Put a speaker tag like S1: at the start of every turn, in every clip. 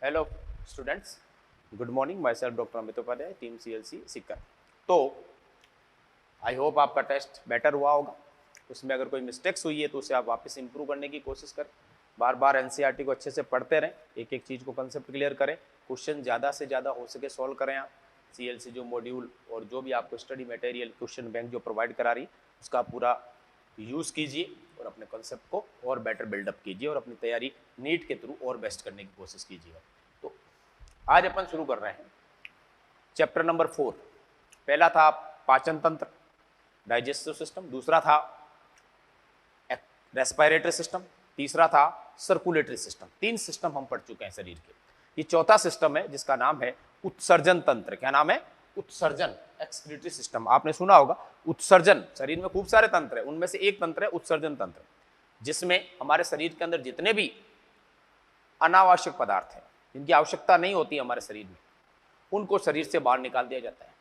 S1: Hello students, good morning. My self doctor Amit Upadhyay, team CLC Sikar. तो I hope आपका test better हुआ होगा। उसमें अगर कोई मिस्टेक्स हुई है तो उसे आप वापस इंप्रूव करने की कोशिश करें। बार बार NCERT को अच्छे से पढ़ते रहें, एक एक चीज़ को कंसेप्ट क्लियर करें, क्वेश्चन ज़्यादा से ज़्यादा हो सके सॉल्व करें। आप CLC जो मॉड्यूल और जो भी आपको स्टडी मटेरियल क्वेश्चन बैंक जो प्रोवाइड करा रही उसका पूरा यूज़ कीजिए और अपने कॉन्सेप्ट को और बेटर बिल्डअप कीजिए और अपनी तैयारी नीट के थ्रू और बेस्ट करने की कोशिश कीजिए। तो आज अपन शुरू कर रहे हैं चैप्टर नंबर 4। पहला था पाचन तंत्र, डाइजेस्टिव सिस्टम, दूसरा था रेस्पिरेटरी सिस्टम, तीसरा था सर्कुलेटरी सिस्टम। 3 सिस्टम हम पढ़ चुके हैं शरीर के। ये चौथा सिस्टम है जिसका नाम है उत्सर्जन तंत्र। क्या नाम है? उत्सर्जन, एक्सक्रीटरी सिस्टम। आपने सुना होगा उत्सर्जन। शरीर में खूब सारे तंत्र है, उनमें से एक तंत्र है उत्सर्जन तंत्र, जिसमें हमारे शरीर के अंदर जितने भी अनावश्यक पदार्थ हैं जिनकी आवश्यकता नहीं होती हमारे शरीर में, उनको शरीर से बाहर निकाल दिया जाता है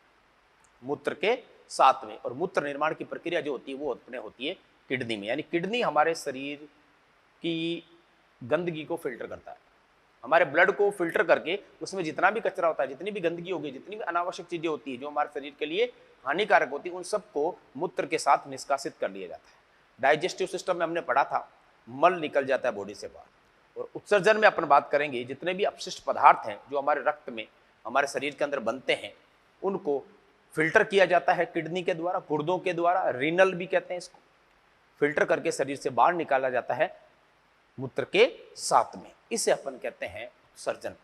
S1: मूत्र के साथ में। और मूत्र निर्माण की प्रक्रिया जो होती है वो अपने होती है किडनी में। यानी किडनी हमारे शरीर की गंदगी को फिल्टर करता है, हमारे ब्लड को फिल्टर करके उसमें जितना भी कचरा होता है, जितनी भी गंदगी होगी, जितनी भी अनावश्यक चीजें होती है जो हमारे शरीर के लिए हानिकारक होती है, उन सबको मूत्र के साथ निष्कासित कर लिया जाता है। डाइजेस्टिव सिस्टम में हमने पढ़ा था मल निकल जाता है बॉडी से बाहर। और उत्सर्जन में अपन बात करेंगे जितने भी अपशिष्ट पदार्थ हैं जो हमारे रक्त में हमारे शरीर के अंदर बनते हैं, उनको फिल्टर किया जाता है किडनी के द्वारा, गुर्दों के द्वारा, रीनल भी कहते हैं इसको। फिल्टर करके शरीर से बाहर निकाला जाता है मूत्र के साथ में। इसे अपन कहते हैं उत्सर्जन।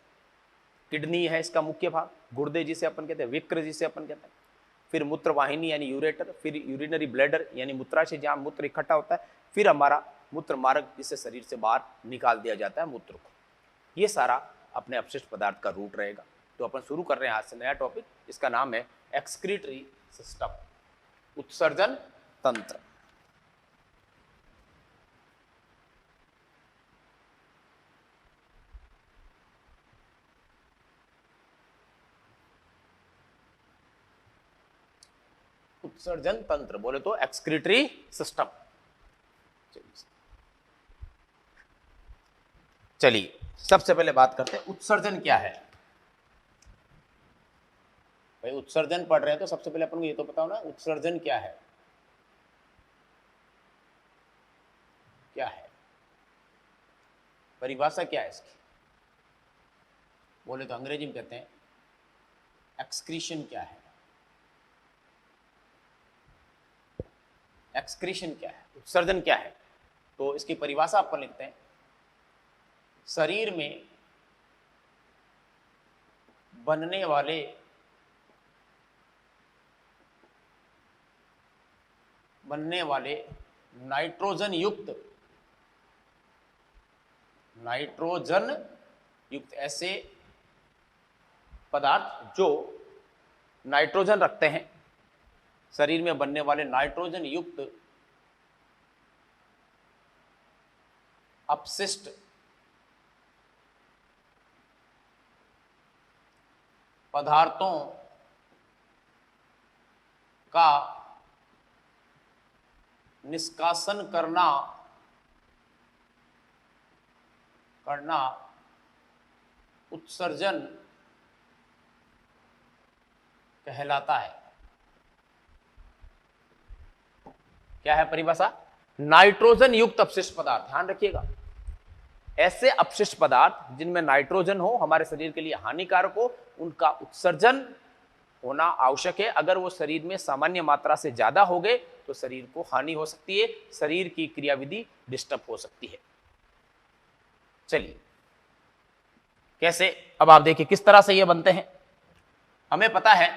S1: किडनी है इसका मुख्य भाग, गुर्दे जिसे अपन कहते हैं, विक्र जिसे अपन कहते हैं, फिर मूत्र वाहिनी यानी यूरेटर, फिर यूरिनरी ब्लैडर यानी मूत्राशय जहाँ मूत्र इकट्ठा होता है, फिर हमारा मूत्र मार्ग जिसे शरीर से बाहर निकाल दिया जाता है मूत्र को। ये सारा अपने अपशिष्ट पदार्थ का रूट रहेगा। तो अपन शुरू कर रहे हैं आज से नया टॉपिक, इसका नाम है एक्सक्रीटरी सिस्टम, उत्सर्जन तंत्र। उत्सर्जन तंत्र बोले तो एक्सक्रीटरी सिस्टम। चलिए सबसे पहले बात करते हैं उत्सर्जन क्या है। भाई उत्सर्जन पढ़ रहे हैं तो सबसे पहले अपन को ये तो बताओ ना उत्सर्जन क्या है। क्या है परिभाषा, क्या है इसकी? बोले तो अंग्रेजी में कहते हैं एक्सक्रीशन। क्या है एक्सक्रीशन? क्या है उत्सर्जन? क्या है? तो इसकी परिभाषा अपन लिखते हैं, शरीर में बनने वाले नाइट्रोजन युक्त ऐसे पदार्थ जो नाइट्रोजन रखते हैं, शरीर में बनने वाले नाइट्रोजन युक्त अपशिष्ट पदार्थों का निष्कासन करना उत्सर्जन कहलाता है। क्या है परिभाषा? नाइट्रोजन युक्त अपशिष्ट पदार्थ। ध्यान रखिएगा, ऐसे अपशिष्ट पदार्थ जिनमें नाइट्रोजन हो, हमारे शरीर के लिए हानिकारक हो, उनका उत्सर्जन होना आवश्यक है। अगर वो शरीर में सामान्य मात्रा से ज्यादा हो गए तो शरीर को हानि हो सकती है, शरीर की क्रियाविधि डिस्टर्ब हो सकती है। चलिए कैसे, अब आप देखिए किस तरह से ये बनते हैं। हमें पता है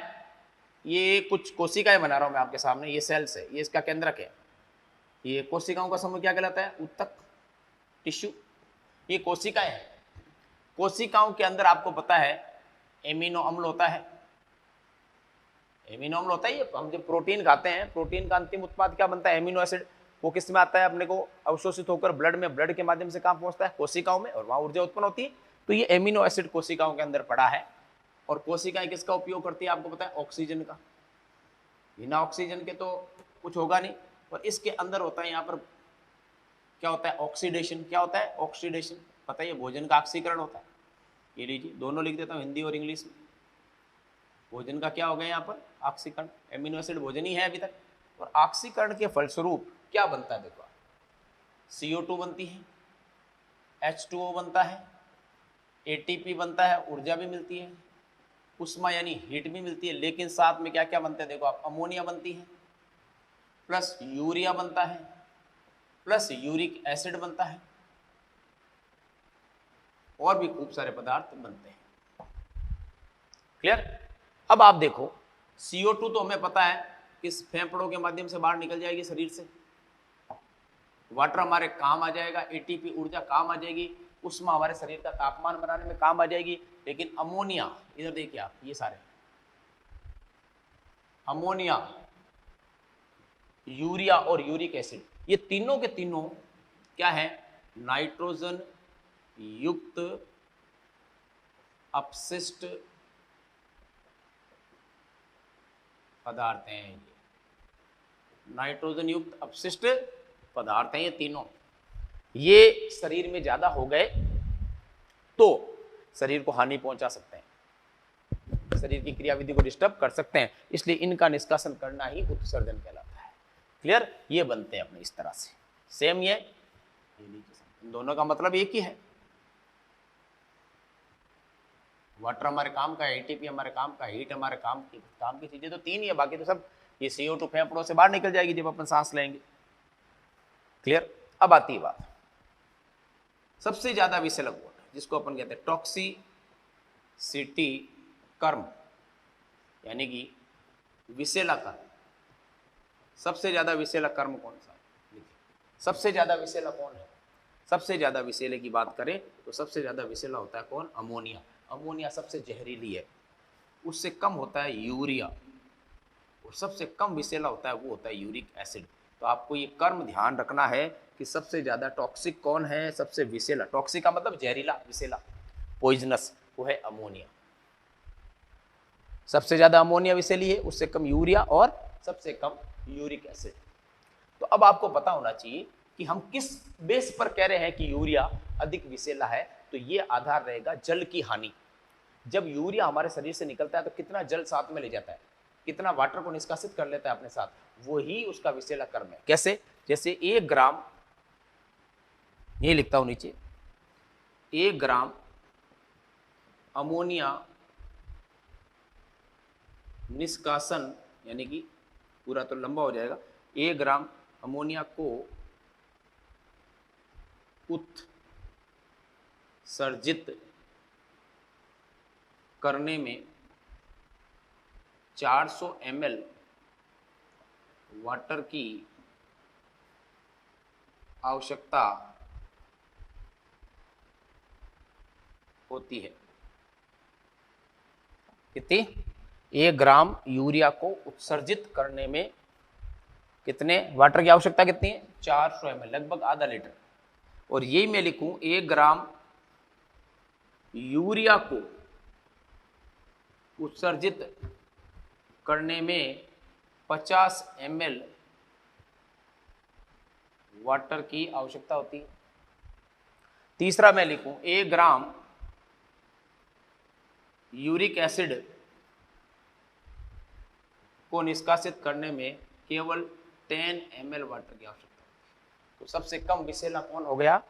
S1: ये कुछ कोशिकाएं बना रहा हूं मैं आपके सामने, ये सेल्स है, ये इसका केंद्रक है। ये कोशिकाओं का समूह क्या कहलाता है? ऊतक, टिश्यू। ये कोशिकाएं हैं। कोशिकाओं के अंदर आपको पता है एमिनो अम्ल होता है। एमिनो अम्ल होता है, ये हम जब प्रोटीन खाते हैं, प्रोटीन का अंतिम उत्पाद क्या बनता है? Amino acid. वो किस में आता है? अपने को अवशोषित होकर ब्लड में, ब्लड के माध्यम से कहां पहुंचता है? कोशिकाओं में, और वहां ऊर्जा उत्पन्न होती है। तो ये एमिनो एसिड कोशिकाओं के अंदर पड़ा है। और कोशिकाएं किसका उपयोग करती है? आपको पता है ऑक्सीजन का। बिना ऑक्सीजन के तो कुछ होगा नहीं। और इसके अंदर होता है, यहाँ पर क्या होता है? ऑक्सीडेशन। क्या होता है? ऑक्सीडेशन। पता है, भोजन का ऑक्सीकरण होता है। ये लीजिए, दोनों लिख देता हूँ हिंदी और इंग्लिश में। भोजन का क्या हो गया यहाँ पर, ऑक्सीकरण। एमिनो एसिड भोजन ही है अभी तक। और ऑक्सीकरण के फलस्वरूप क्या बनता है, देखो CO2 बनती है, H2O बनता है, ATP बनता है, ऊर्जा भी मिलती है, उष्मा यानी हीट भी मिलती है, लेकिन साथ में क्या क्या बनते हैं देखो आप, अमोनिया बनती है, प्लस यूरिया बनता है, प्लस यूरिक एसिड बनता है, और भी खूब सारे पदार्थ बनते हैं। क्लियर। अब आप देखो CO2 तो हमें पता है किस फेफड़ों के माध्यम से बाहर निकल जाएगी शरीर से, वाटर हमारे काम आ जाएगा, ATP ऊर्जा काम आ जाएगी, उष्मा हमारे शरीर का तापमान बनाने में काम आ जाएगी। लेकिन अमोनिया, इधर देखिए आप, ये सारे अमोनिया, यूरिया और यूरिक एसिड, ये तीनों के तीनों क्या है, नाइट्रोजन युक्त अपशिष्ट पदार्थ हैं। ये नाइट्रोजन युक्त अपशिष्ट पदार्थ हैं, ये तीनों। ये शरीर में ज्यादा हो गए तो शरीर को हानि पहुंचा सकते हैं, शरीर की क्रियाविधि को डिस्टर्ब कर सकते हैं, इसलिए इनका निष्कासन करना ही उत्सर्जन कहलाता है। क्लियर। ये बनते हैं अपने इस तरह से, सेम ये इन दोनों का मतलब एक ही है। वाटर हमारे काम का है, ATP हमारे काम का, हीट हमारे काम की चीजें तो तीन ही है, बाकी तो सब ये CO2 फेफड़ों से बाहर निकल जाएगी जब अपन सांस लेंगे। क्लियर। अब आती है बात सबसे ज्यादा विषैलक गुण, जिसको अपन कहते हैं टॉक्सिसिटी कर्म, यानी कि विषैला कर्म। सबसे ज्यादा विषैला कर्म कौन सा है, सबसे ज्यादा विषैला कौन है, सबसे ज्यादा विषैले की बात करें तो सबसे ज्यादा विषैला होता है कौन, अमोनिया। अमोनिया सबसे जहरीली है, उससे कम होता है यूरिया, और सबसे कम विषैला होता है वो होता है यूरिक एसिड। तो आपको ये कर्म ध्यान रखना है कि सबसे ज्यादा टॉक्सिक कौन है, सबसे विषैला, टॉक्सिक का मतलब जहरीला, विषैला, पॉइजनस, वो है अमोनिया। सबसे ज्यादा अमोनिया विषैली है, उससे कम यूरिया और सबसे कम यूरिक एसिड। तो अब आपको पता होना चाहिए कि हम किस बेस पर कह रहे हैं कि यूरिया अधिक विषैला है। तो ये आधार रहेगा जल की हानि। जब यूरिया हमारे शरीर से निकलता है तो कितना जल साथ में ले जाता है, कितना वाटर को निष्कासित कर लेता है अपने साथ, वो ही उसका विषैला कर्म है। कैसे, जैसे 1 ग्राम, ये लिखता हूं नीचे, 1 ग्राम अमोनिया निष्कासन, यानी कि पूरा तो लंबा हो जाएगा, 1 ग्राम अमोनिया को उत्सर्जित करने में 400 ml वाटर की आवश्यकता होती है। कितनी, 1 ग्राम यूरिया को उत्सर्जित करने में कितने वाटर की आवश्यकता कितनी है, 400 ml, लगभग आधा लीटर। और यही मैं लिखूं 1 ग्राम यूरिया को उत्सर्जित करने में 50 ml वाटर की आवश्यकता होती है। तीसरा मैं लिखूं 1 ग्राम यूरिक एसिड को निष्कासित करने में केवल 10 ml वाटर की आवश्यकता होती है। तो सबसे कम विषैला कौन हो गया,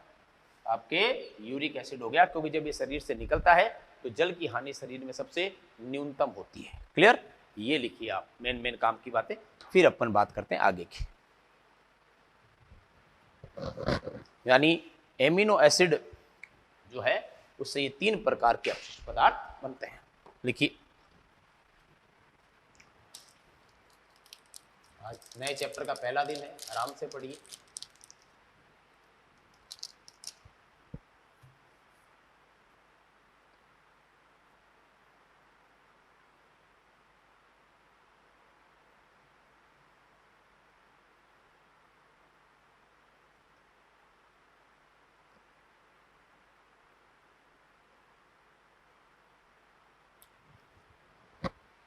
S1: आपके यूरिक एसिड हो गया, क्योंकि जब ये शरीर से निकलता है तो जल की हानि शरीर में सबसे न्यूनतम होती है। क्लियर। ये लिखिए आप मेन काम की बातें, फिर अपन बात करते हैं आगे की। यानी एमिनो एसिड जो है उससे ये 3 प्रकार के अपशिष्ट पदार्थ बनते हैं। लिखिए, आज नए चैप्टर का पहला दिन है, आराम से पढ़िए।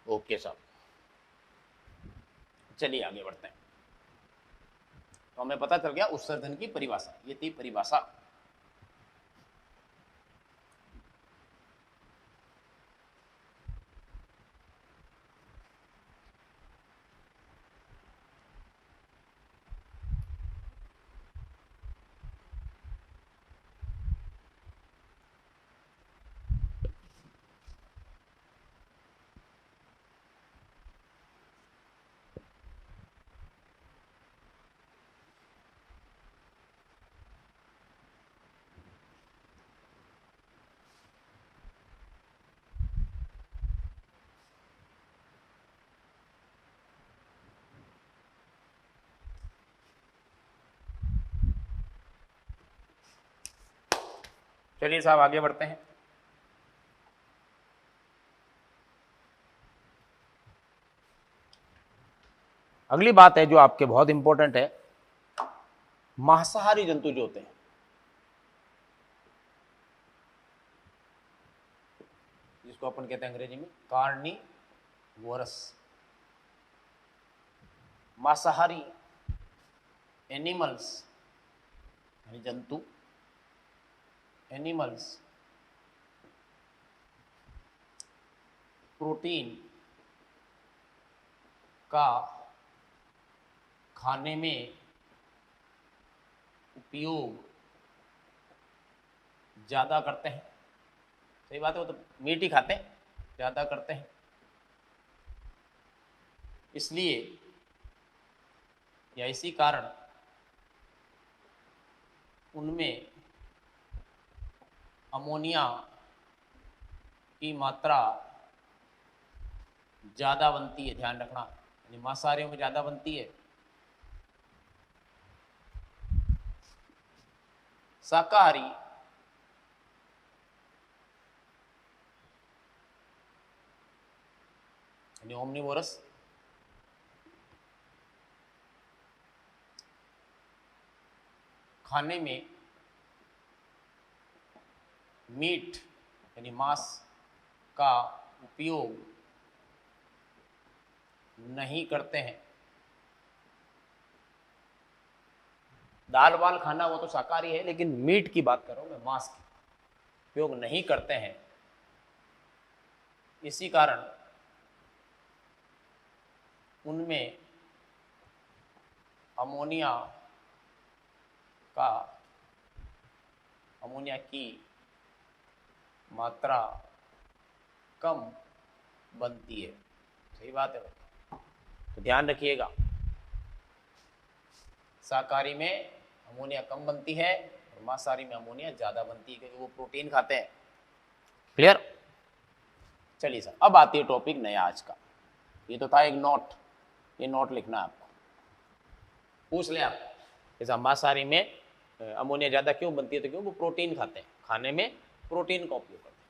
S1: ओके साहब, चलिए आगे बढ़ते हैं। तो हमें पता चल गया उत्सर्जन की परिभाषा, ये थी परिभाषा। चलिए साहब आगे बढ़ते हैं। अगली बात है जो आपके बहुत इंपॉर्टेंट है, मांसाहारी जंतु जो होते हैं, जिसको अपन कहते हैं अंग्रेजी में कार्निवोरस, मांसाहारी एनिमल्स यानी जंतु, एनिमल्स प्रोटीन का खाने में उपयोग ज़्यादा करते हैं। सही बात है, वो तो मीट ही खाते हैं, ज़्यादा करते हैं। इसलिए या इसी कारण उनमें अमोनिया की मात्रा ज़्यादा बनती है, ध्यान रखना, यानी मांसाहारियों में ज़्यादा बनती है। शाकाहारी यानी ओमनिवोरस खाने में मीट यानी मांस का उपयोग नहीं करते हैं। दाल वाल खाना वो तो शाकाहारी है, लेकिन मीट की बात कर रहा हूं मैं, मांस की उपयोग नहीं करते हैं। इसी कारण उनमें अमोनिया की मात्रा कम बनती है। सही बात है, तो ध्यान रखिएगा, शाकाहारी में अमोनिया कम बनती है और मांसाहारी में अमोनिया ज़्यादा बनती है, क्योंकि वो प्रोटीन खाते हैं। क्लियर? चलिए सर, अब आती है टॉपिक नया आज का। ये तो था एक नोट, ये नोट लिखना है आपको, पूछ ले आप, जैसा मांसाहारी में अमोनिया ज़्यादा क्यों बनती है, तो क्यों वो प्रोटीन खाते हैं, खाने में प्रोटीन का उपयोग करते हैं।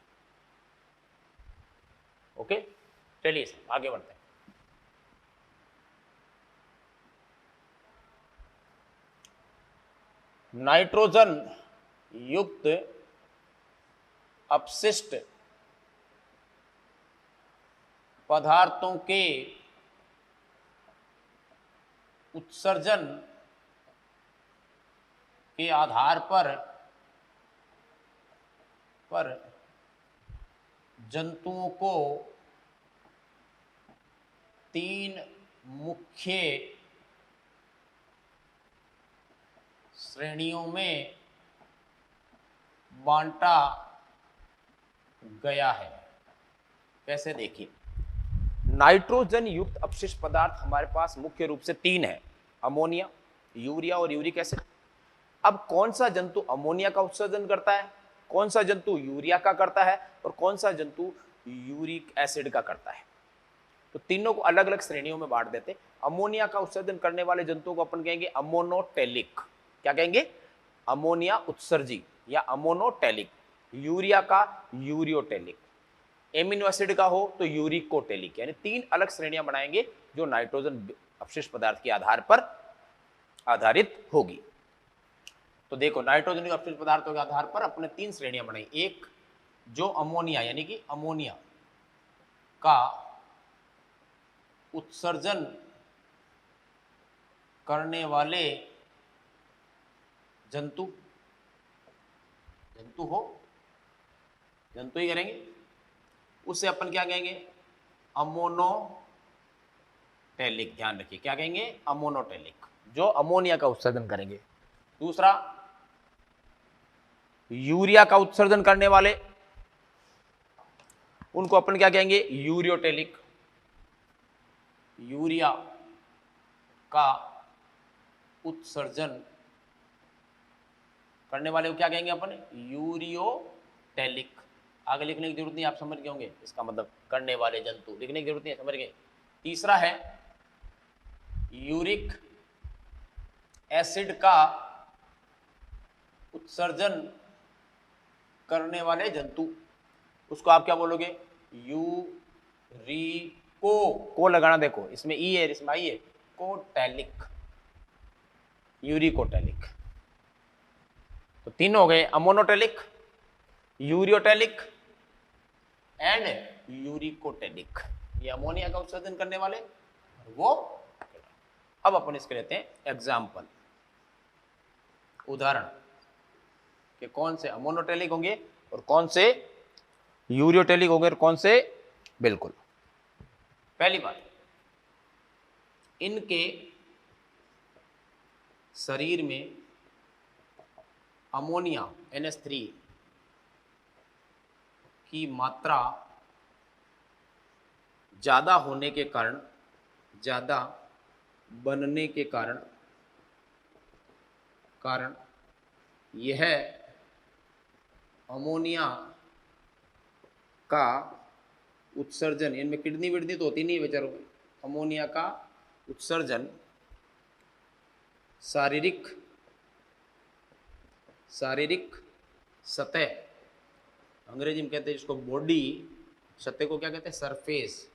S1: ओके, चलिए सर आगे बढ़ते हैं। नाइट्रोजन युक्त अपशिष्ट पदार्थों के उत्सर्जन के आधार पर जंतुओं को 3 मुख्य श्रेणियों में बांटा गया है। कैसे, देखिए, नाइट्रोजन युक्त अपशिष्ट पदार्थ हमारे पास मुख्य रूप से 3 है, अमोनिया, यूरिया और यूरिक एसिड। अब कौन सा जंतु अमोनिया का उत्सर्जन करता है, कौन सा जंतु यूरिया का करता है और कौन सा जंतु यूरिक एसिड का करता है, तो तीनों को अलग अलग श्रेणियों में बांट देते। अमोनिया का उत्सर्जन करने वाले जंतुओं को अपन कहेंगे अमोनोटेलिक। क्या कहेंगे? अमोनिया उत्सर्जी या अमोनोटेलिक। यूरिया का यूरियोटेलिक, एमिनो एसिड का हो तो यूरिकोटेलिक। यानी 3 अलग श्रेणियां बनाएंगे जो नाइट्रोजन अपशिष्ट पदार्थ के आधार पर आधारित होगी। तो देखो, नाइट्रोजन अपशिष्ट पदार्थों के आधार पर अपने 3 श्रेणियां बनाई। एक जो अमोनिया यानी कि अमोनिया का उत्सर्जन करने वाले जंतु ही करेंगे, उसे अपन क्या कहेंगे? अमोनोटेलिक। ध्यान रखिए, क्या कहेंगे? अमोनोटेलिक, जो अमोनिया का उत्सर्जन करेंगे। दूसरा, यूरिया का उत्सर्जन करने वाले, उनको अपन क्या कहेंगे? यूरियोटेलिक। यूरिया का उत्सर्जन करने वाले को क्या कहेंगे अपन? यूरियोटेलिक। आगे लिखने की जरूरत नहीं, आप समझ गए होंगे इसका मतलब, करने वाले जंतु लिखने की जरूरत नहीं है, समझ गए। तीसरा है यूरिक एसिड का उत्सर्जन करने वाले जंतु, उसको आप क्या बोलोगे? यूरिको, को लगाना, देखो इसमें ई है, इसमें आई है, कोटैलिक, यूरिकोटैलिक। तो तीन हो गए, अमोनोटैलिक, यूरियोटैलिक एंड यूरिकोटैलिक। ये अमोनिया का उत्सर्जन करने वाले, वो। अब अपन इसके लेते हैं एग्जाम्पल, उदाहरण, कि कौन से अमोनोटैलिक होंगे और कौन से यूरियोटैलिक होंगे और कौन से, बिल्कुल। पहली बात, इनके शरीर में अमोनिया NH3 की मात्रा ज्यादा होने के कारण, ज्यादा बनने के कारण यह अमोनिया का उत्सर्जन, इनमें किडनी विडनी तो होती नहीं बेचारों में, अमोनिया का उत्सर्जन शारीरिक सतह, अंग्रेजी में कहते हैं जिसको बॉडी, सतह को क्या कहते हैं? सरफेस,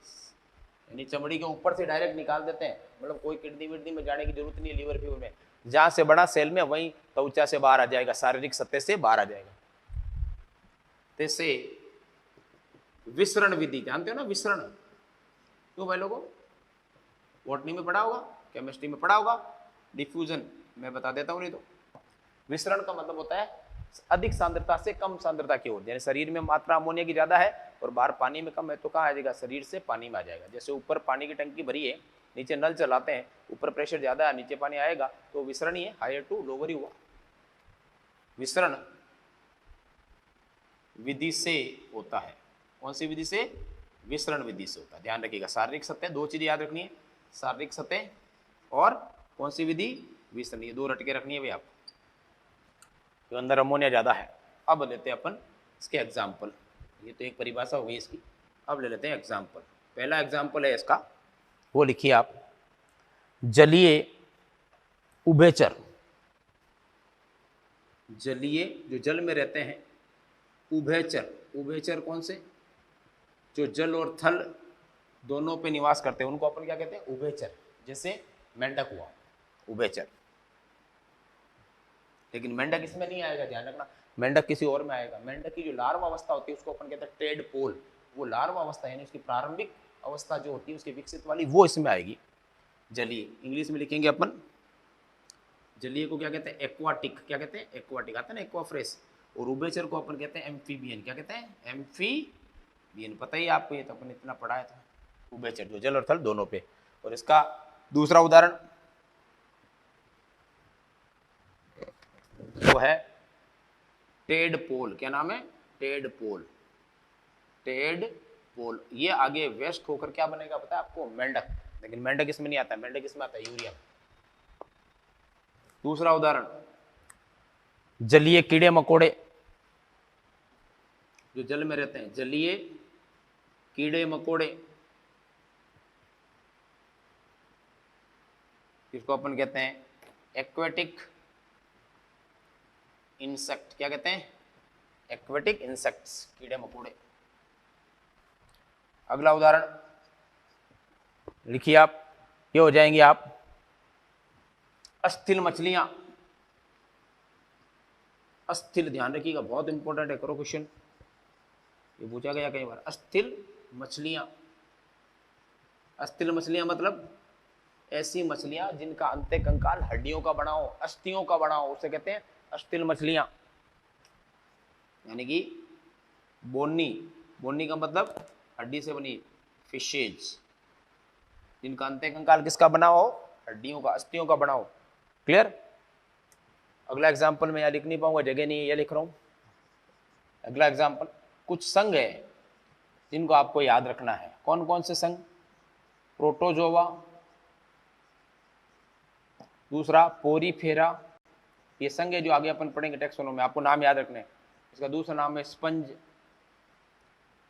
S1: यानी चमड़ी के ऊपर से डायरेक्ट निकाल देते हैं, मतलब कोई किडनी विडनी में जाने की जरूरत नहीं है, लीवर फीवर में, जहां से बड़ा सेल में वहीं त्वचा से बाहर आ जाएगा, शारीरिक सतह से बाहर आ जाएगा। जैसे विसरण विधि, जानते हो ना विसरण? क्यों भाई लोगों, बॉटनी में पढ़ा होगा, केमिस्ट्री में पढ़ा होगा, डिफ्यूजन मैं बता देता हूं नहीं तो। विसरण का मतलब होता है अधिक सांद्रता से कम सांद्रता की ओर, यानी शरीर में मात्रा अमोनिया की ज्यादा है और बाहर पानी में कम है, तो कहाँ आ जाएगा? शरीर से पानी में आ जाएगा। जैसे ऊपर पानी की टंकी भरी है, नीचे नल चलाते हैं, ऊपर प्रेशर ज्यादा है, नीचे पानी आएगा, तो विसरण ही है, हायर टू लोअर ही हुआ। विसरण विधि से होता है। कौन सी विधि से? विसरण विधि से होता है। ध्यान रखिएगा, शारीरिक सतह, दो चीजें याद रखनी है, शारीरिक सतह और कौन सी विधि? विसरण, ये दो रट के रखनी है भाई आप, तो अंदर अमोनिया ज्यादा है। अब लेते हैं अपन इसके एग्जाम्पल, ये तो एक परिभाषा हो गई इसकी, अब ले लेते हैं एग्जाम्पल। पहला एग्जाम्पल है इसका, वो लिखिए आप, जलीय उभयचर। जलीय जो जल में रहते हैं, उभयचर, उभयचर कौन से? जो जल और थल दोनों पे निवास करते हैं, उनको अपन क्या कहते हैं? उभयचर। जैसे मेंढक हुआ उभयचर, लेकिन मेंढक इसमें नहीं आएगा, ध्यान रखना, मेंढक किसी और में आएगा। मेंढक की जो लार्वा अवस्था होती है उसको अपन कहते हैं टेडपोल, वो लार्वा अवस्था यानी उसकी प्रारंभिक अवस्था जो होती है उसकी विकसित वाली, वो इसमें आएगी। जलीय इंग्लिश में लिखेंगे अपन, जलीय को क्या कहते हैं? एक्वाटिक। क्या कहते हैं? एक्वाटिक, आता है ना एक्वाफ्रेश। और उभयचर को अपन कहते हैं एम्फीबियन। क्या कहते हैं? एम्फीबियन। पता ही आपको, ये तो अपन इतना पढ़ाया था। उभयचर जो जल और थल दोनों पे। और इसका दूसरा उदाहरण वो है टेडपोल। क्या नाम है? टेडपोल। टेडपोल, ये आगे वेस्ट होकर क्या बनेगा पता है आपको? मेंढक। लेकिन मेंढक इसमें नहीं आता है, मेंढक इसमें आता है यूरिया। दूसरा उदाहरण, जलीय कीड़े मकोड़े, जो जल में रहते हैं, जलीय कीड़े मकोड़े, इसको अपन कहते हैं एक्वेटिक इंसेक्ट। क्या कहते हैं? एक्वेटिक इंसेक्ट्स, कीड़े मकोड़े। अगला उदाहरण लिखिए आप, ये हो जाएंगे आप अस्थिल मछलियां। अस्थिल, ध्यान रखिएगा, बहुत इंपॉर्टेंट है, करो क्वेश्चन, ये पूछा गया कई बार। अस्थिल मछलियां, अस्थिल मछलियां मतलब ऐसी मछलियां जिनका अंत्य कंकाल हड्डियों का बना हो, अस्थियों का बना हो, उसे कहते हैं अस्थिल मछलियां। यानी कि बोनी, बोनी का मतलब हड्डी से बनी, फिशेज, जिनका अंत्य कंकाल किसका बना हो? हड्डियों का, अस्थियों का बना हो। क्लियर? अगला एग्जाम्पल मैं यहाँ लिख नहीं पाऊंगा, जगह नहीं है, ये लिख रहा हूं। अगला एग्जाम्पल, कुछ संघ है जिनको आपको याद रखना है। कौन कौन से संघ? प्रोटोजोआ, दूसरा पोरीफेरा, ये संघ है जो आगे अपन पढ़ेंगे टेक्सोनोमी में, आपको नाम याद रखने हैं। इसका दूसरा नाम है स्पंज,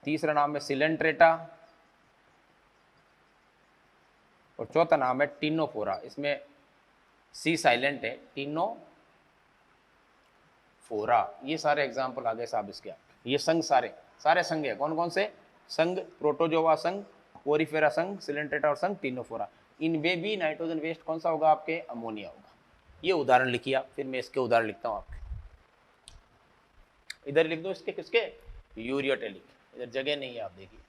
S1: तीसरा नाम है सिलेंट्रेटा और चौथा नाम है टीनोफोरा। इसमें सी साइलेंट है, टीनोफोरा। फोरा। ये सारे एग्जाम्पल आ गए साहब इसके। ये संघ सारे सारे संघ है, कौन कौन से संघ? प्रोटोजोआ संघ, पोरिफेरा संघ, सिलेंट्रेटा और संघ टिनोफोरा। इनमें भी नाइट्रोजन वेस्ट कौन सा होगा? आपके अमोनिया होगा। ये उदाहरण लिखिए आप, फिर मैं इसके उदाहरण लिखता हूँ आपके। इधर लिख दो इसके, किसके? यूरियाटेलिक। इधर जगह नहीं है, आप देखिए,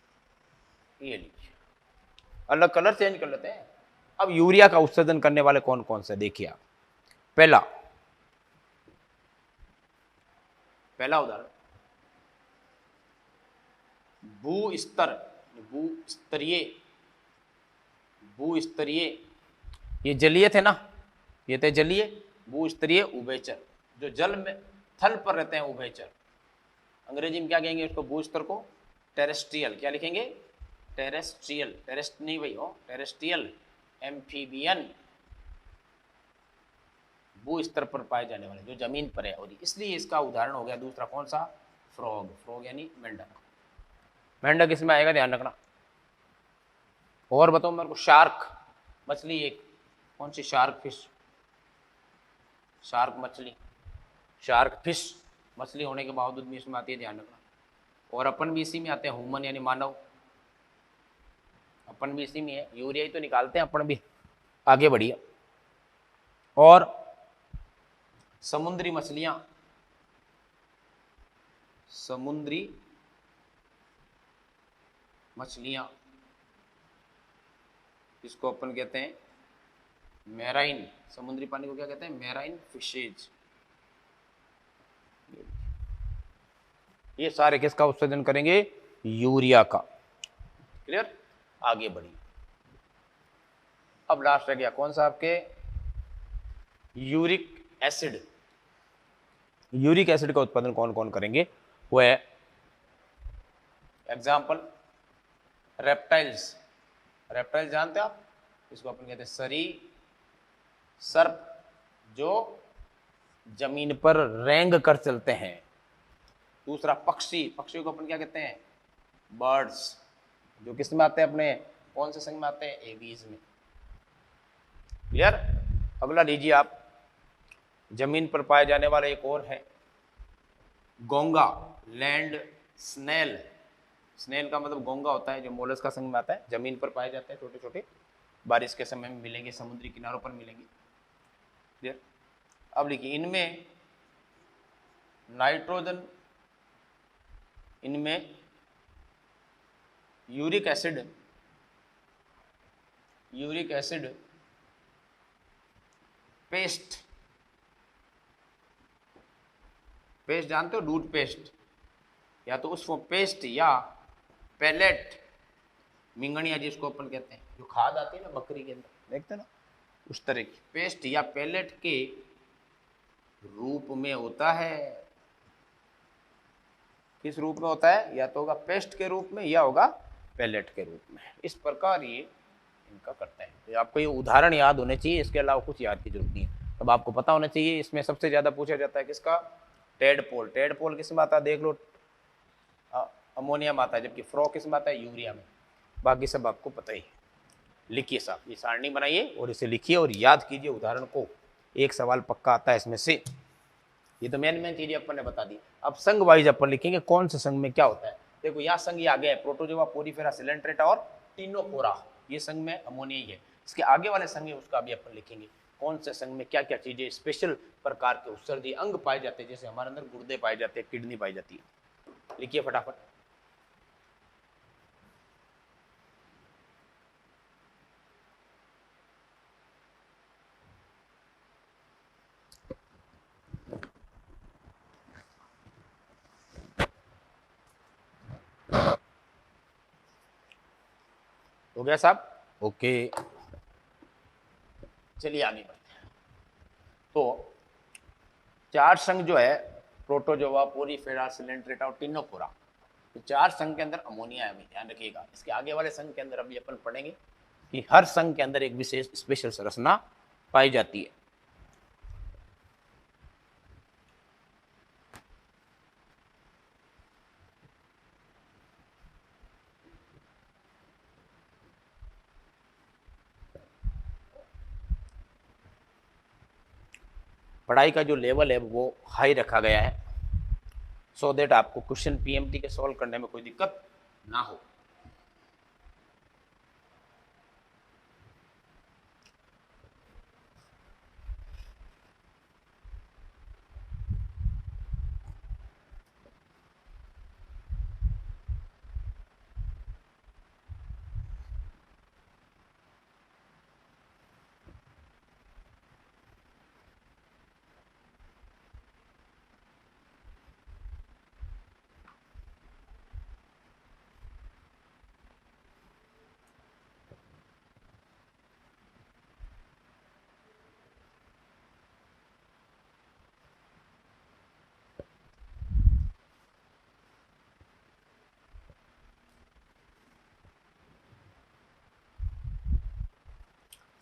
S1: ये लिखिए, अलग कलर चेंज कर लेते हैं। अब यूरिया का उत्सर्जन करने वाले कौन कौन से देखिए आप। पहला उदाहरण भूस्तर, भूस्तरीय, भूस्तरीय, ये जलीय थे ना, ये थे जलीय। भूस्तरीय उभयचर, जो जल में थल पर रहते हैं, उभयचर। अंग्रेजी में क्या कहेंगे उसको? भूस्तर को टेरेस्ट्रियल। क्या लिखेंगे? टेरेस्ट्रियल। टेरेस्ट नहीं भाई हो, टेरेस्ट्रियल। एम्फीबियन, भू स्तर पर पाए जाने वाले, जो जमीन पर है। और इसलिए इसका उदाहरण हो गया दूसरा कौन सा? फ्रॉग। फ्रॉग यानी मेंढक। मेंढक इसमें आएगा, ध्यान रखना। और बताओ मेरे को। शार्क मछली, एक कौन सी? Shark fish. शार्क मछली, शार्क फिश मछली होने के बावजूद भी इसमें आती है, ध्यान रखना। और अपन भी इसी में आते हैं, ह्यूमन यानी मानव। अपन भी इसी में है, यूरिया ही तो निकालते हैं अपन भी। आगे बढ़िए। और समुद्री मछलियां, समुद्री मछलियां, इसको अपन कहते हैं मैराइन। समुद्री पानी को क्या कहते हैं? Marine fishes. ये सारे किसका उत्सर्जन करेंगे? यूरिया का। क्लियर? आगे बढ़िए। अब लास्ट रह गया कौन सा आपके? Uric acid. यूरिक एसिड का उत्पादन कौन कौन करेंगे? वो है एग्जाम्पल रेप्टाइल्स। रेप्टाइल जानते हैं आप? इसको अपन कहते हैं सरी सर्प, जो जमीन पर रेंग कर चलते हैं। दूसरा पक्षी, पक्षियों को अपन क्या कहते हैं? बर्ड्स, जो किस में आते हैं? अपने कौन से संघ में आते हैं? एवीज में। क्लियर? अगला लीजिए आप। जमीन पर पाए जाने वाला एक और है गोंगा, लैंड स्नेल। स्नेल का मतलब गोंगा होता है, जो मोलस्क का संघ में आता है। जमीन पर पाए जाते हैं, छोटे छोटे, बारिश के समय में मिलेंगे, समुद्री किनारों पर मिलेंगे। क्लियर? अब लिखिए, इनमें नाइट्रोजन, इनमें uric acid, uric acid paste, paste जानते हो? दूध पेस्ट, या तो उसको पेस्ट या पैलेट, मिंगनिया जिसको अपन कहते हैं, जो खाद आती है ना बकरी के अंदर, देखते ना, उस तरह की पेस्ट या पैलेट के रूप में होता है। किस रूप में होता है? या तो होगा पेस्ट के रूप में, या होगा पैलेट के रूप में। इस प्रकार ये इनका करते हैं। तो आपको ये उदाहरण याद होने चाहिए, इसके अलावा कुछ याद की जरूरत नहीं है। तब आपको पता होना चाहिए। इसमें सबसे ज्यादा पूछा जाता है किसका? टेडपोल। टेडपोल किस में आता है? देख लो, अमोनिया में आता है, जबकि फ्रॉग किस में आता है? यूरिया में। बाकी सब आपको पता ही है। लिखिए साहब, ये सारणी बनाइए और इसे लिखिए और याद कीजिए उदाहरण को। एक सवाल पक्का आता है इसमें से। ये तो मेन चीजें अपन ने बता दी। अब संघ वाइज अपन लिखेंगे कौन से संघ में क्या होता है। देखो यहाँ संघ ये आगे है, प्रोटोजोआ, पोरिफेरा, सिलेंट्रेटा और टिनोफोरा। ये संघ में अमोनिया ही है। इसके आगे वाले संघ है उसका भी अपन लिखेंगे, कौन से संघ में क्या क्या चीजें, स्पेशल प्रकार के उत्सर्जी अंग पाए जाते हैं। जैसे हमारे अंदर गुर्दे पाए जाते हैं, किडनी पाई जाती है। लिखिए फटाफट। हो गया साहब? ओके, चलिए आगे बढ़ते हैं। तो चार संघ जो है, प्रोटोजोआ, पोरिफेरा, सिलेंट्रेटा और टिनोफोरा, तो चार संघ के अंदर अमोनिया है, ध्यान रखिएगा। इसके आगे वाले संघ के अंदर अभी अपन पढ़ेंगे कि हर संघ के अंदर एक विशेष स्पेशल संरचना पाई जाती है। पढ़ाई का जो लेवल है वो हाई रखा गया है, सो दैट आपको क्वेश्चन पीएमटी के सॉल्व करने में कोई दिक्कत ना हो।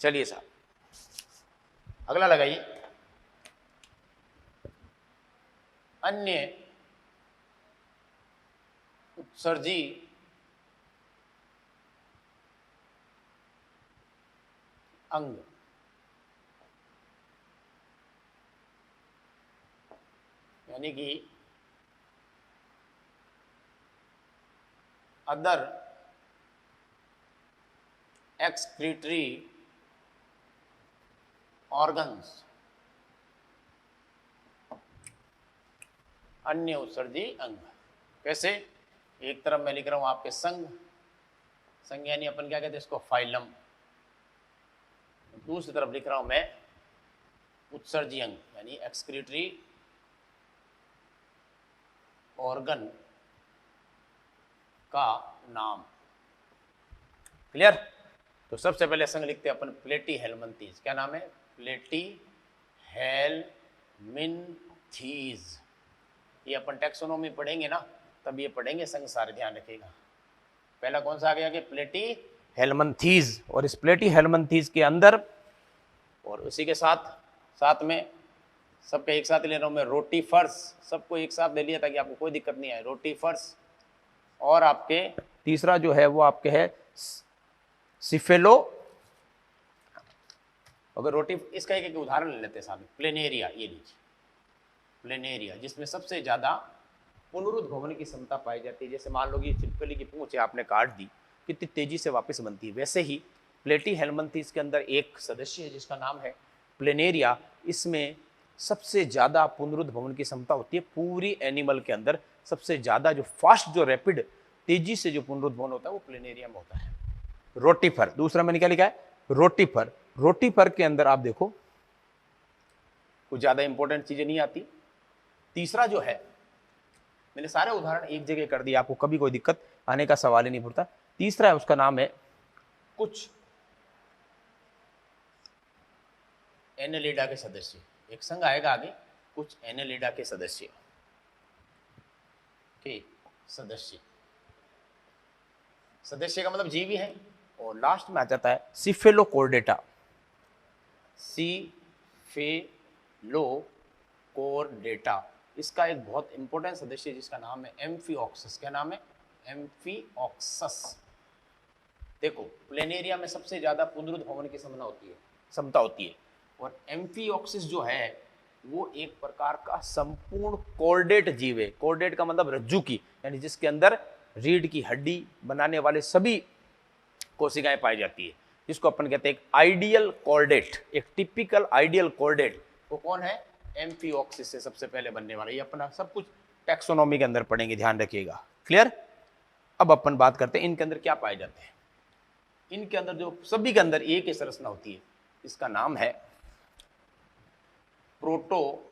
S1: चलिए साहब, अगला लगाइए, अन्य उत्सर्जी अंग। यानी कि अदर एक्सक्रीटरी ऑर्गन्स, अन्य उत्सर्जी अंग। कैसे? एक तरफ मैं लिख रहा हूं आपके संघ, संघ यानी अपन क्या कहते हैं इसको, फाइलम। दूसरी तरफ लिख रहा हूं मैं उत्सर्जी अंग यानी एक्सक्रीटरी ऑर्गन का नाम। क्लियर? तो सबसे पहले संघ लिखते हैं अपन प्लेटी हेलमिंथीज। क्या नाम है? प्लेटी हेलमिंथीज। ये अपन टैक्सोनॉमी पढ़ेंगे ना, तब ये पढ़ेंगे संघ सारे, ध्यान रखिएगा। पहला कौन सा आ गया कि प्लेटी हेलमिंथीज, और इस प्लेटी हेलमिंथीज के अंदर और उसी के साथ में सबके एक साथ ले रहा हूं मैं रोटीफर्स, सबको एक साथ ले लिया ताकि आपको कोई दिक्कत नहीं आए। रोटीफर्स, और आपके तीसरा जो है वो आपके है सिफेलो। अगर रोटी, इसका एक उदाहरण ले लेते हैं साहब, प्लेनेरिया। ये लीजिए प्लेनेरिया, जिसमें सबसे ज्यादा पुनरुद्भवन की क्षमता पाई जाती है। जैसे मान लो कि छिपकली की पूंछ आपने काट दी, कितनी तेजी से वापस बनती है, वैसे ही प्लेटी हेलमिंथीज के अंदर एक सदस्य है जिसका नाम है प्लेनेरिया। इसमें सबसे ज्यादा पुनरुद्भवन की क्षमता होती है पूरी एनिमल के अंदर। सबसे ज्यादा जो फास्ट, जो रैपिड, तेजी से जो पुनरुद्भवन होता है वो प्लेनेरिया में होता है। रोटीफर, दूसरा मैंने क्या लिखा है? रोटीफर। रोटीफर के अंदर आप देखो कुछ ज्यादा इंपॉर्टेंट चीजें नहीं आती। तीसरा जो है, मैंने सारे उदाहरण एक जगह कर दिए, आपको कभी कोई दिक्कत आने का सवाल ही नहीं पड़ता। तीसरा है, उसका नाम है कुछ एनेलिडा के सदस्य। एक संघ आएगा आगे, कुछ एनेलिडा के सदस्य सदस्य का मतलब जीवी है। और लास्ट में आ जाता है सिफेलोकोर्डेटा। सिफेलोकोर्डेटा, इसका एक बहुत इंपॉर्टेंट सदस्य जिसका नाम है एम्फिऑक्सस। क्या नाम है? एम्फिऑक्सस। देखो, प्लेनेरिया में सबसे ज्यादा पुनरुद्भवन की क्षमता होती है, और एम्फिऑक्सिस जो है वो एक प्रकार का संपूर्ण कोर्डेट जीव है। कोर्डेट का मतलब रज्जु की, यानी जिसके अंदर रीढ़ की हड्डी बनाने वाले सभी कोशिकाएं पाई जाती है, जिसको अपन कहते हैं एक आइडियल कोर्डेट, एक टिपिकल आइडियल कोर्डेट। वो कौन है? एम्फिऑक्सिस से सबसे पहले बनने वाला। ये अपना सब कुछ टैक्सोनॉमी के अंदर पढ़ेंगे, ध्यान रखिएगा। क्लियर? अब अपन बात करते हैं इनके अंदर क्या पाए जाते हैं। इनके अंदर जो सभी के अंदर एक ही संरचना होती है, इसका नाम है प्रोटोनेफ्रिडिया।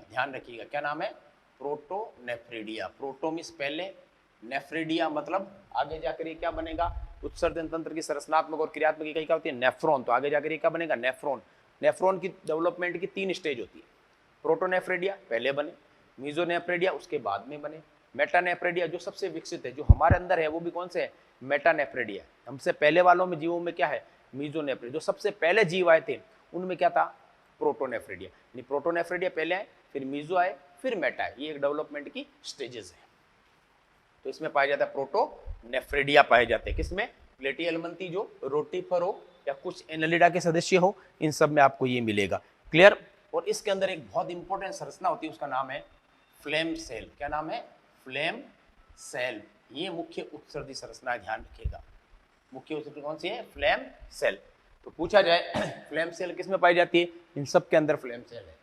S1: ध्यान रखिएगा, क्या नाम है? प्रोटोनेफ्रिडिया। प्रोटो मींस पहले, नेफ्रिडिया मतलब आगे जाकर ये क्या बनेगा? उत्सर्जन तंत्र की संरचनात्मक और क्रियात्मक इकाई क्या होती है? नेफ्रॉन। तो आगे जाकर ये क्या बनेगा? नेफ्रॉन। नेफ्रॉन की डेवलपमेंट की 3 स्टेज होती है। प्रोटोनेफ्रिडिया पहले बने, मीजोनेफ्रिडिया उसके बाद में बने, मेटानेफ्रिडिया जो सबसे विकसित है, जो हमारे अंदर है वो भी कौन से है? मेटानेफ्रिडिया। हमसे पहले वालों में जीवों में क्या है? मीजोनेफ्रिडिया। जो सबसे पहले जीव आए थे उनमें क्या था? प्रोटोनेफ्रिडिया। यानी प्रोटोनेफ्रिडिया पहले आए, फिर मीजो आए, फिर मेटा आए। ये एक डेवलपमेंट की स्टेजेस है। तो इसमें पाया जाता है प्रोटोनेफ्रिडिया पाए जाते हैं। किसमें? प्लेटी हेलमिंथी जो रोटीफर हो, या कुछ एनालिडा के सदस्य हो, इन सब में आपको ये मिलेगा। क्लियर। और इसके अंदर एक बहुत इंपॉर्टेंट संरचना होती है, उसका नाम है फ्लेम सेल। क्या नाम है? Flame cell. ये मुख्य उत्सर्जी संरचना, ध्यान रखिएगा। मुख्य उत्सर्जी कौन सी है? Flame cell. तो पूछा जाए फ्लेम सेल किस में पाई जाती है? इन सब के अंदर फ्लेम सेल है।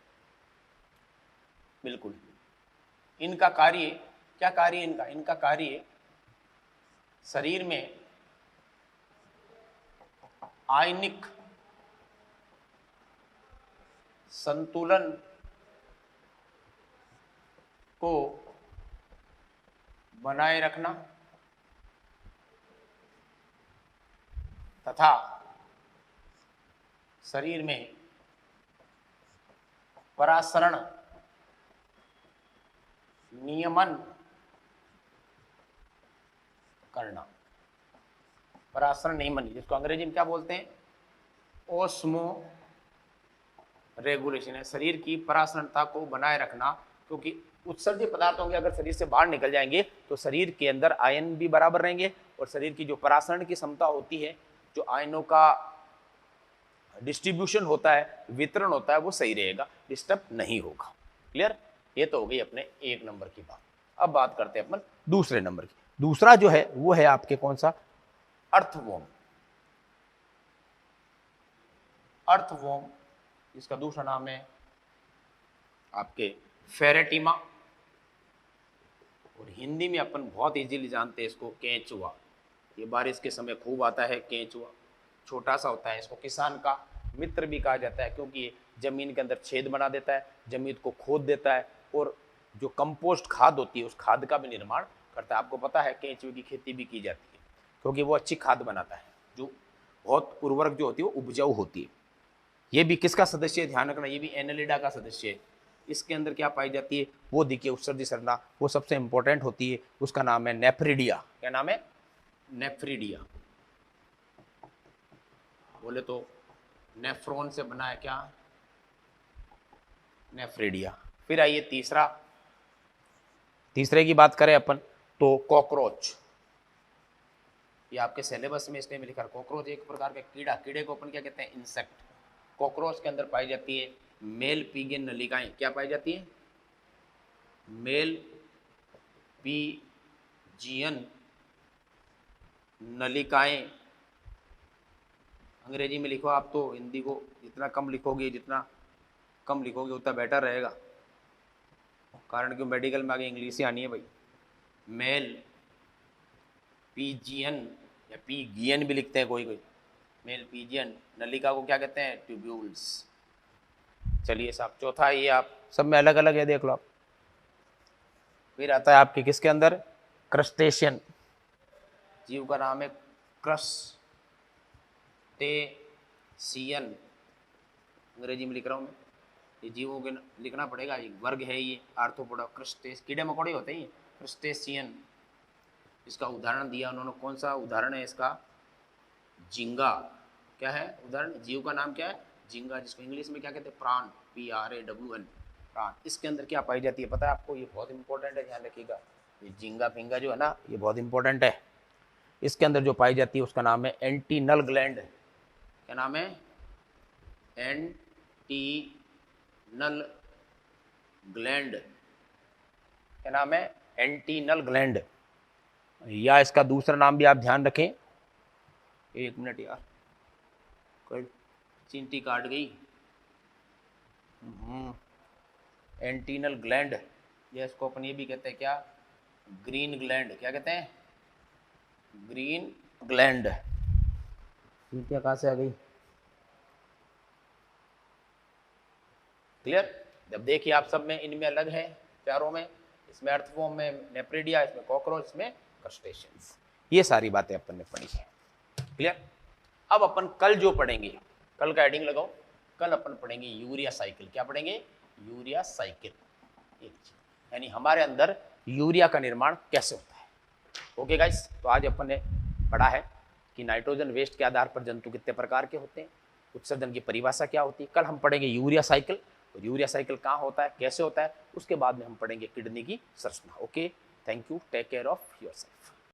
S1: बिल्कुल। इनका कार्य क्या? कार्य इनका कार्य शरीर में आयनिक संतुलन को बनाए रखना तथा शरीर में परासरण नियमन करना। परासरण नियमन, जिसको अंग्रेजी में क्या बोलते हैं? ओस्मो रेगुलेशन है। शरीर की परासरणता को बनाए रखना, क्योंकि उत्सर्जित पदार्थ होंगे अगर शरीर से बाहर निकल जाएंगे तो शरीर के अंदर आयन भी बराबर रहेंगे और शरीर की जो परासरण की क्षमता होती है, जो आयनों का डिस्ट्रीब्यूशन होता है, वितरण होता है, वो सही रहेगा, डिस्टर्ब नहीं होगा। क्लियर। ये तो हो गई अपने 1 नंबर की बात। अब बात करते हैं अपन दूसरे नंबर की। दूसरा जो है वो है आपके कौन सा? अर्थवॉर्म। अर्थवॉर्म, इसका दूसरा नाम है आपके फेरेटिमा, और हिंदी में अपन बहुत इजीली जानते हैं इसको केंचुआ। ये बारिश के समय खूब आता है केंचुआ, छोटा सा होता है। इसको किसान का मित्र भी कहा जाता है, क्योंकि ये जमीन के अंदर छेद बना देता है, जमीन को खोद देता है और जो कंपोस्ट खाद होती है उस खाद का भी निर्माण करता है। आपको पता है केंचुए की खेती भी की जाती है, क्योंकि वो अच्छी खाद बनाता है, जो बहुत उर्वरक जो होती है वो उपजाऊ होती है। ये भी किसका सदस्य है? ध्यान रखना, ये भी एनालिडा का सदस्य है। इसके अंदर क्या पाई जाती है? वो देखिए उत्सर्जी संरचना, वो सबसे इंपॉर्टेंट होती है, उसका नाम है नेफ्रिडिया। क्या नाम है? नेफ्रिडिया। बोले तो नेफ्रॉन से बना है क्या? नेफ्रिडिया। फिर आइए तीसरे की बात करें अपन तो कॉकरोच। ये आपके सिलेबस में इसमें लिखा है। कॉकरोच एक प्रकार का कीड़े को अपन क्या कहते हैं? इंसेक्ट। कॉकरोच के अंदर पाई जाती है मेल पीजियन नलिकाएं। क्या पाई जाती है? Mail pigeon नलिकाएं। अंग्रेजी में लिखो आप, तो हिंदी को जितना कम लिखोगे उतना बेटर रहेगा, कारण कि मेडिकल में आगे इंग्लिश ही आनी है भाई। मेल पीजियन या पीगियन भी लिखते हैं कोई। मेल पीजियन नलिका को क्या कहते हैं? ट्यूब्यूल्स। चलिए साहब, चौथा ये आप सब में अलग अलग है, देख लो आप। फिर आता है आपके किसके अंदर? क्रस्टेशियन। जीव का नाम है क्रस्टेशियन, अंग्रेजी में लिख रहा हूँ मैं। ये जीवों के लिखना पड़ेगा, एक वर्ग है ये आर्थ्रोपोडा। क्रस्टेस कीड़े मकोड़े होते हैं, क्रस्टेशियन। इसका उदाहरण दिया उन्होंने, कौन सा उदाहरण है इसका? झींगा। क्या है उदाहरण? जीव का नाम क्या है? झींगा, जिसको इंग्लिश में क्या कहते हैं? प्राण, PRAWN, प्राण। इसके अंदर क्या पाई जाती है पता है आपको? ये बहुत इंपॉर्टेंट है, ध्यान रखिएगा। ये झींगा फिंगा जो है ना, ये बहुत इंपॉर्टेंट है। इसके अंदर जो पाई जाती है उसका नाम है एंटीनल ग्लैंड। क्या नाम है? Antennal gland. क्या नाम है? Antennal gland. या इसका दूसरा नाम भी आप ध्यान रखें। 1 मिनट यार, कल चींटी काट गई। एंटीनल ग्लैंड, या इसको अपन ये भी कहते हैं क्या? Green gland. क्या कहते हैं? Green gland. चींटियाँ कहाँ से आ गई? क्लियर। जब देखिए आप सब में, इनमें अलग है चारों में, इसमें अर्थवॉर्म में नेफ्रिडिया, इसमें कॉकरोच, इसमें क्रस्टेशियंस। ये सारी बातें अपन ने पढ़ी है। क्लियर। अब अपन कल जो पढ़ेंगे, कल का हेडिंग लगाओ, कल अपन पढ़ेंगे यूरिया साइकिल। क्या पढ़ेंगे? Urea cycle. यानी हमारे अंदर यूरिया का निर्माण कैसे होता है। ओके गाइस, तो आज अपन ने पढ़ा है कि नाइट्रोजन वेस्ट के आधार पर जंतु कितने प्रकार के होते हैं, उत्सर्जन की परिभाषा क्या होती है। कल हम पढ़ेंगे यूरिया साइकिल, और यूरिया साइकिल कहाँ होता है, कैसे होता है, उसके बाद में हम पढ़ेंगे किडनी की संरचना। Okay, thank you, take care of yourself.